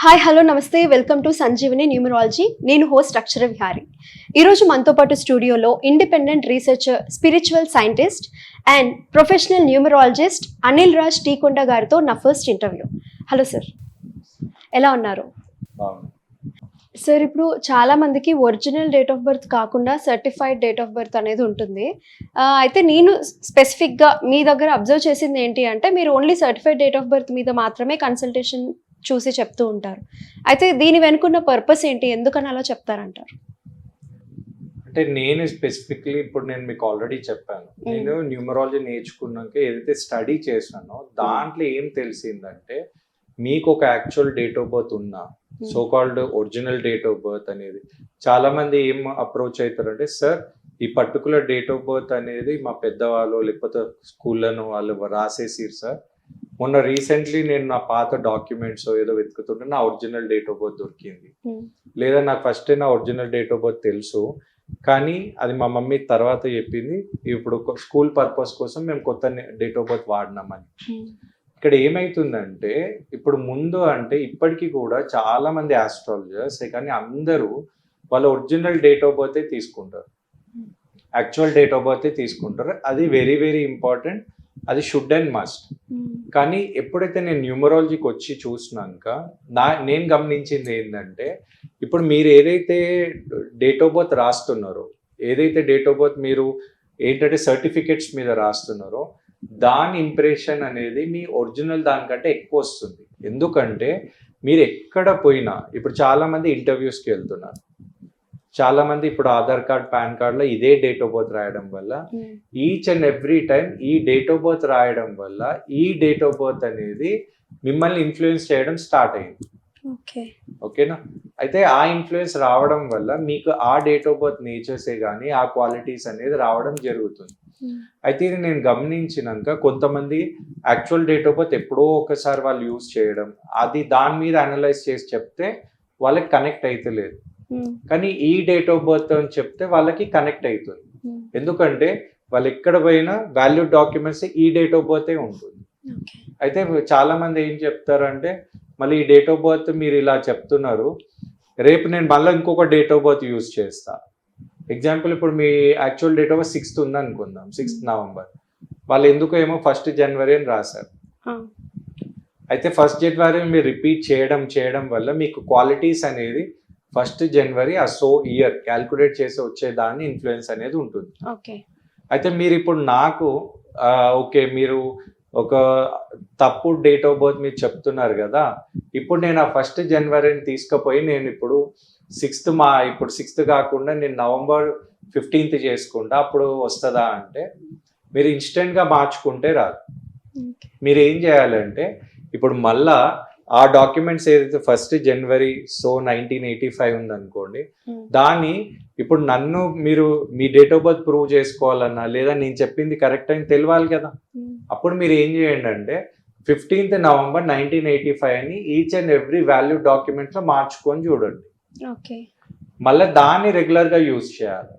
Hi hello నమస్తే welcome to Sanjeevani numerology. నేను host Akshara Vihari. ఈరోజు మనతో పాటు స్టూడియోలో independent researcher, spiritual scientist and professional numerologist Anil Raj Teekonda గారితో నా ఫస్ట్ ఇంటర్వ్యూ. హలో సార్, ఎలా ఉన్నారు? సార్, ఇప్పుడు చాలా మందికి ఒరిజినల్ డేట్ ఆఫ్ బర్త్ కాకుండా సర్టిఫైడ్ డేట్ ఆఫ్ బర్త్ అనేది ఉంటుంది. అయితే నేను స్పెసిఫిక్గా మీ దగ్గర అబ్జర్వ్ చేసింది ఏంటి అంటే, మీరు only certified date of birth మీద మాత్రమే కన్సల్టేషన్ చూసి చెప్తూ ఉంటారు. అయితే దీని వెనుకున్న పర్పస్ ఏంటి, ఎందుకని అలా చెప్తారంటారు? అంటే నేను స్పెసిఫిక్లీ ఇప్పుడు నేను మీకు ఆల్రెడీ చెప్పాను, నేను న్యూమరాలజీ నేర్చుకున్నాక ఏదైతే స్టడీ చేశానో దాంట్లో ఏం తెలిసిందంటే, మీకు ఒక యాక్చువల్ డేట్ ఆఫ్ బర్త్ ఉన్నా, so called original date of birth అనేది చాలా మంది ఏం అప్రోచ్ అవుతారంటే, సార్ ఈ పర్టికులర్ డేట్ ఆఫ్ బర్త్ అనేది మా పెద్దవాళ్ళు లేకపోతే స్కూళ్ళను వాళ్ళు రాసేసిరు సార్, మొన్న రీసెంట్లీ నేను నా పాత డాక్యుమెంట్స్ ఏదో వెతుకుతుంటే నా ఒరిజినల్ డేట్ ఆఫ్ బర్త్ దొరికింది, లేదా నాకు ఫస్ట్ నా ఒరిజినల్ డేట్ ఆఫ్ బర్త్ తెలుసు కానీ అది మా మమ్మీ తర్వాత చెప్పింది, ఇప్పుడు స్కూల్ పర్పస్ కోసం మేము కొత్త డేట్ ఆఫ్ బర్త్ వాడినామని. ఇక్కడ ఏమైతుందంటే, ఇప్పుడు ముందు అంటే ఇప్పటికీ కూడా చాలా మంది ఆస్ట్రాలజర్స్ కానీ అందరూ వాళ్ళ ఒరిజినల్ డేట్ ఆఫ్ బర్త్ తీసుకుంటారు, యాక్చువల్ డేట్ ఆఫ్ బర్త్ తీసుకుంటారు. అది వెరీ వెరీ ఇంపార్టెంట్, అది షుడ్ అండ్ మస్ట్. కానీ ఎప్పుడైతే నేను న్యూమరాలజీకి వచ్చి చూసినాక నేను గమనించింది ఏంటంటే, ఇప్పుడు మీరు ఏదైతే డేట్ ఆఫ్ బర్త్ రాస్తున్నారో, ఏదైతే డేట్ ఆఫ్ బర్త్ మీరు ఏంటంటే సర్టిఫికెట్స్ మీద రాస్తున్నారో, దాని ఇంప్రెషన్ అనేది మీ ఒరిజినల్ దానికంటే ఎక్కువ వస్తుంది. ఎందుకంటే మీరు ఎక్కడ పోయినా, ఇప్పుడు చాలామంది ఇంటర్వ్యూస్కి వెళ్తున్నారు, చాలా మంది ఇప్పుడు ఆధార్ కార్డ్ పాన్ కార్డ్లో ఇదే డేట్ ఆఫ్ బర్త్ రాయడం వల్ల ఈచ్ అండ్ ఎవ్రీ టైం ఈ డేట్ ఆఫ్ బర్త్ రాయడం వల్ల ఈ డేట్ ఆఫ్ బర్త్ అనేది మిమ్మల్ని ఇన్ఫ్లుయెన్స్ చేయడం స్టార్ట్ అయింది. ఓకేనా? అయితే ఆ ఇన్ఫ్లుయెన్స్ రావడం వల్ల మీకు ఆ డేట్ ఆఫ్ బర్త్ నేచర్సే కానీ ఆ క్వాలిటీస్ అనేది రావడం జరుగుతుంది. అయితే ఇది నేను గమనించినాక కొంతమంది యాక్చువల్ డేట్ ఆఫ్ బర్త్ ఎప్పుడో ఒకసారి వాళ్ళు యూజ్ చేయడం, అది దాని మీద అనలైజ్ చేసి చెప్తే వాళ్ళకి కనెక్ట్ అయితే లేదు. కానీ ఈ డేట్ ఆఫ్ బర్త్ అని చెప్తే వాళ్ళకి కనెక్ట్ అవుతుంది. ఎందుకంటే వాళ్ళు ఎక్కడ పోయినా వాల్యూడ్ డాక్యుమెంట్స్ ఈ డేట్ ఆఫ్ బర్త్ ఉంటుంది. అయితే చాలా మంది ఏం చెప్తారంటే, మళ్ళీ ఈ డేట్ ఆఫ్ బర్త్ మీరు ఇలా చెప్తున్నారు, రేపు నేను మళ్ళీ ఇంకొక డేట్ ఆఫ్ బర్త్ యూజ్ చేస్తా. ఎగ్జాంపుల్, ఇప్పుడు మీ actual date of birth 6th ఉంది అనుకుందాం, 6th నవంబర్, వాళ్ళు ఎందుకో ఏమో 1st జనవరి అని రాశారు. అయితే 1st జనవరి మీరు రిపీట్ చేయడం వల్ల మీకు క్వాలిటీస్ అనేది 1st జనవరి ఆ ఇయర్ క్యాల్కులేట్ చేసి వచ్చేదాన్ని ఇన్ఫ్లుయెన్స్ అనేది ఉంటుంది. అయితే మీరు ఇప్పుడు నాకు ఓకే మీరు ఒక తప్పు డేట్ ఆఫ్ బర్త్ మీరు చెప్తున్నారు కదా, ఇప్పుడు నేను ఆ 1st జనవరిని తీసుకుపోయి నేను ఇప్పుడు 6th కాకుండా నేను November 15th చేసుకుంటా, అప్పుడు వస్తుందా అంటే మీరు ఇన్స్టెంట్గా మార్చుకుంటే రాదు. మీరు ఏం చేయాలంటే, ఇప్పుడు మళ్ళా ఆ డాక్యుమెంట్స్ ఏదైతే 1st జనవరి 1985 ఉందనుకోండి, దాన్ని ఇప్పుడు నన్ను మీరు మీ డేట్ ఆఫ్ బర్త్ ప్రూవ్ చేసుకోవాలన్నా లేదా నేను చెప్పింది కరెక్ట్ అని తెలియాలి కదా. అప్పుడు మీరు ఏం చేయండి అంటే 15th నవంబర్ 1985 అని ఈచ్ అండ్ ఎవ్రీ వాల్యూ డాక్యుమెంట్లో మార్చుకొని చూడండి. మళ్ళీ దాన్ని రెగ్యులర్గా యూజ్ చేయాలి.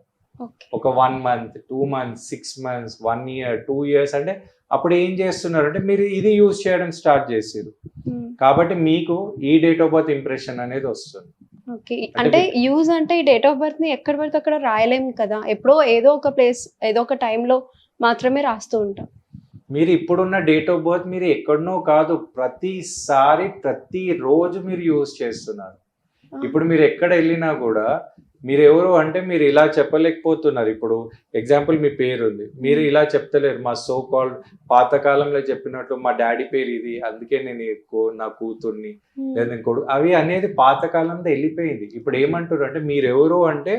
ఒక 1 month 2 months 6 months 1 year 2 years అంటే అప్పుడు ఏం చేస్తున్నారంటే మీరు ఇది యూజ్ చేయడం స్టార్ట్ చేసారు కాబట్టి మీకు ఈ డేట్ ఆఫ్ బర్త్ ఇంప్రెషన్ అనేది వస్తుంది. అంటే యూజ్ అంటే ఈ డేట్ ఆఫ్ బర్త్ ని ఎక్కడ పడితే అక్కడ రాయలేము కదా, ఎప్పుడో ఏదో ఒక ప్లేస్ ఏదో ఒక టైంలో మాత్రమే రాస్తూ ఉంటాం. మీరు ఇప్పుడున్న డేట్ ఆఫ్ బర్త్ మీరు ఎక్కడనో కాదు, ప్రతిసారి ప్రతిరోజు మీరు యూజ్ చేస్తున్నారు. ఇప్పుడు మీరు ఎక్కడ వెళ్ళినా కూడా మీరు ఎవరు అంటే మీరు ఇలా చెప్పలేకపోతున్నారు. ఇప్పుడు ఎగ్జాంపుల్ మీ పేరు ఉంది, మీరు ఇలా చెప్తలేరు, మా సో కాల్డ్ పాతకాలంలో చెప్పినట్టు మా డాడీ పేరు ఇది అందుకే నేను నా కూతుర్ని లేదా కొడుకు అవి అనేది పాతకాలంలో వెళ్ళిపోయింది. ఇప్పుడు ఏమంటారు అంటే, మీరు ఎవరు అంటే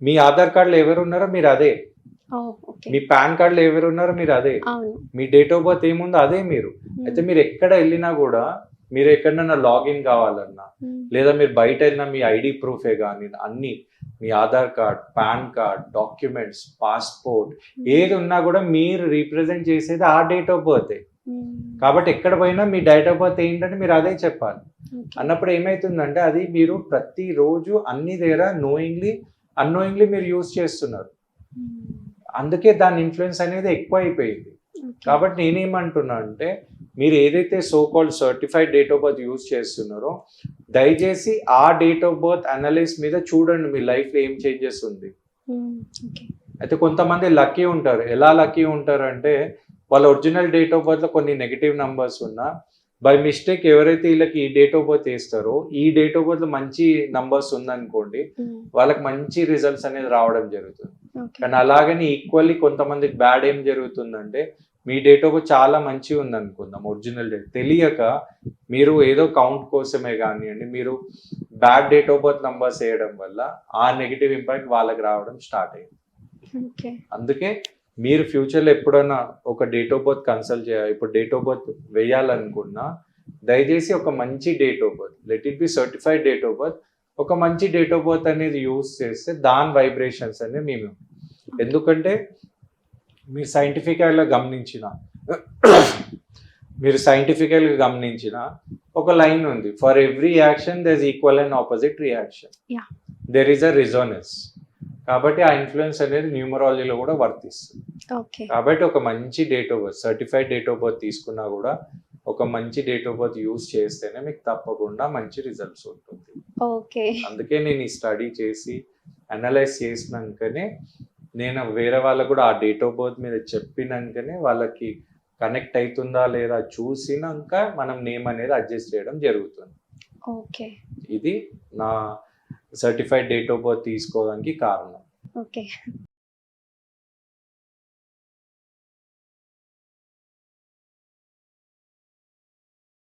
మీ ఆధార్ కార్డులో ఎవరు ఉన్నారో మీరు అదే, మీ పాన్ కార్డులో ఎవరు ఉన్నారో మీరు అదే, మీ డేట్ ఆఫ్ బర్త్ ఏముందో అదే మీరు. అయితే మీరు ఎక్కడ వెళ్ళినా కూడా, మీరు ఎక్కడన్నా లాగిన్ కావాలన్నా లేదా మీరు బయట వెళ్ళినా మీ ఐడి ప్రూఫే కానీ అన్ని మీ Aadhaar card PAN card documents passport ఏది ఉన్నా కూడా మీరు రీప్రజెంట్ చేసేది ఆ డేట్ ఆఫ్ బర్త్. కాబట్టి ఎక్కడ పోయినా మీ డేట్ ఆఫ్ బర్త్ ఏంటంటే మీరు అదే చెప్పాలి. అన్నప్పుడు ఏమైతుందంటే అది మీరు ప్రతిరోజు అన్ని దగ్గర నోయింగ్లీ అన్నోయింగ్లీ మీరు యూజ్ చేస్తున్నారు. అందుకే దాని ఇన్ఫ్లుయెన్స్ అనేది ఎక్కువ అయిపోయింది. కాబట్టి నేనేమంటున్నా అంటే మీరు ఏదైతే so called certified date of birth use చేస్తున్నారో దయచేసి ఆ డేట్ ఆఫ్ బర్త్ అనలైజ్ మీద చూడండి మీ లైఫ్లో ఏం చేంజెస్ ఉంది. ఓకే. అయితే కొంతమంది లక్కీ ఉంటారు. ఎలా లక్కీ ఉంటారు అంటే వాళ్ళ ఒరిజినల్ డేట్ ఆఫ్ బర్త్లో కొన్ని నెగిటివ్ నంబర్స్ ఉన్నా బై మిస్టేక్ ఎవరైతే వీళ్ళకి ఈ డేట్ ఆఫ్ బర్త్ వేస్తారో ఈ డేట్ ఆఫ్ బర్త్లో మంచి నంబర్స్ ఉందనుకోండి వాళ్ళకి మంచి రిజల్ట్స్ అనేది రావడం జరుగుతుంది. కానీ అలాగని ఈక్వల్లీ కొంతమందికి బ్యాడ్ ఏం జరుగుతుందంటే మీ డేట్ ఆఫ్ బర్త్ చాలా మంచిగా ఉంది అనుకుందాం, ఒరిజినల్ డేట్ తెలియక మీరు ఏదో కౌంట్ కోసమే కానివ్వండి మీరు bad date of birth numbers వేయడం వల్ల ఆ నెగిటివ్ ఇంపాక్ట్ వాళ్ళకి రావడం స్టార్ట్ అయింది. అందుకే మీరు ఫ్యూచర్లో ఎప్పుడైనా ఒక డేట్ ఆఫ్ బర్త్ కన్సల్ట్ చేయాలి, ఇప్పుడు డేట్ ఆఫ్ బర్త్ వేయాలనుకున్నా దయచేసి ఒక మంచి date of birth, let it be certified date of birth, ఒక మంచి డేట్ ఆఫ్ బర్త్ అనేది యూజ్ చేస్తే దాని వైబ్రేషన్స్ అనేది మేము, ఎందుకంటే మీరు సైంటిఫికల్గా గమనించిన ఒక లైన్ ఉంది, for every action there is equal and opposite reaction, there is a resonance. కాబట్టి ఆ ఇన్ఫ్లుయెన్స్ అనేది న్యూమరాలజీలో కూడా వర్తిస్తుంది. కాబట్టి ఒక మంచి date of birth, certified date of birth తీసుకున్నా కూడా ఒక మంచి డేట్ ఆఫ్ బర్త్ యూజ్ చేస్తేనే మీకు తప్పకుండా మంచి రిజల్ట్స్ ఉంటుంది. అందుకే నేను ఈ స్టడీ చేసి అనలైజ్ చేసినాకనే నేను వేరే వాళ్ళకు కూడా ఆ డేట్ ఆఫ్ బర్త్ మీద చెప్పినాకనే వాళ్ళకి కనెక్ట్ అవుతుందా లేదా చూసినాక మనం నేమ్ అనేది అడ్జస్ట్ చేయడం జరుగుతుంది. ఇది నా సర్టిఫైడ్ డేట్ ఆఫ్ బర్త్ తీసుకోవడానికి కారణం.